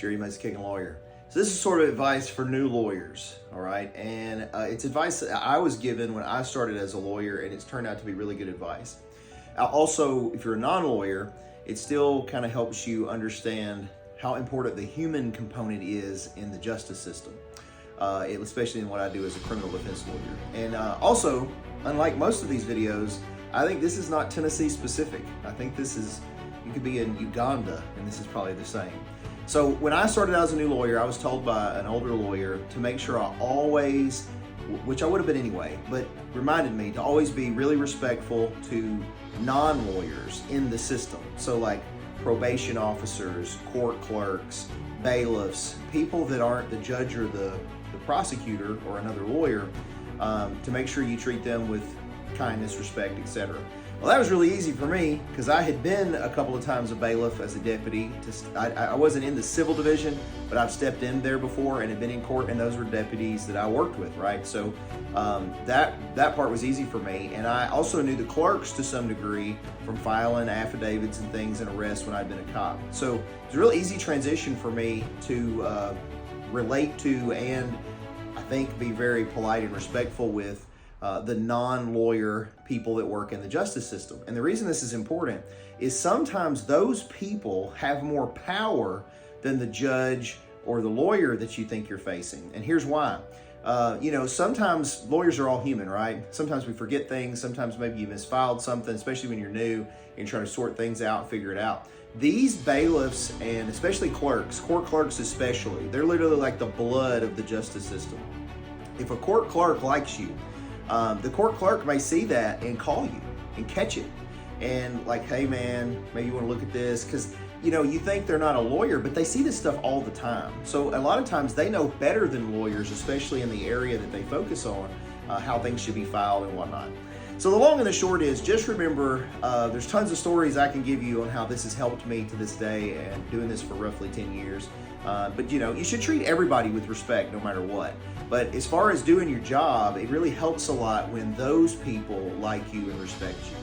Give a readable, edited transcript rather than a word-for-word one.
Jerry Mays, Kickin lawyer. So this is sort of advice for new lawyers, all right? And it's advice that I was given when I started as a lawyer, and it's turned out to be really good advice. Also, if you're a non-lawyer, it still kind of helps you understand how important the human component is in the justice system, especially in what I do as a criminal defense lawyer. And also, unlike most of these videos, I think this is not Tennessee specific. I think you could be in Uganda, and this is probably the same. So when I started out as a new lawyer, I was told by an older lawyer to make sure I always, which I would have been anyway, but reminded me to always be really respectful to non-lawyers in the system. So like probation officers, court clerks, bailiffs, people that aren't the judge or the prosecutor or another lawyer, to make sure you treat them with kindness, respect, etc. Well, that was really easy for me because I had been a couple of times a bailiff as a deputy. I wasn't in the civil division, but I've stepped in there before and had been in court, and those were deputies that I worked with, right? So that part was easy for me. And I also knew the clerks to some degree from filing affidavits and things and arrests when I'd been a cop. So it was a real easy transition for me to relate to and I think be very polite and respectful with the non-lawyer people that work in the justice system. And the reason this is important is sometimes those people have more power than the judge or the lawyer that you think you're facing. And here's why. Sometimes lawyers are all human, right? Sometimes we forget things. Sometimes maybe you misfiled something, especially when you're new and you're trying to sort things out and figure it out. These bailiffs and especially clerks, court clerks especially, they're literally like the blood of the justice system. If a court clerk likes you, the court clerk may see that and call you and catch it. And like, hey man, maybe you want to look at this, because you think they're not a lawyer, but they see this stuff all the time. So a lot of times they know better than lawyers, especially in the area that they focus on, how things should be filed and whatnot. So the long and the short is, just remember, there's tons of stories I can give you on how this has helped me to this day, and doing this for roughly 10 years. But you should treat everybody with respect no matter what. But as far as doing your job, it really helps a lot when those people like you and respect you.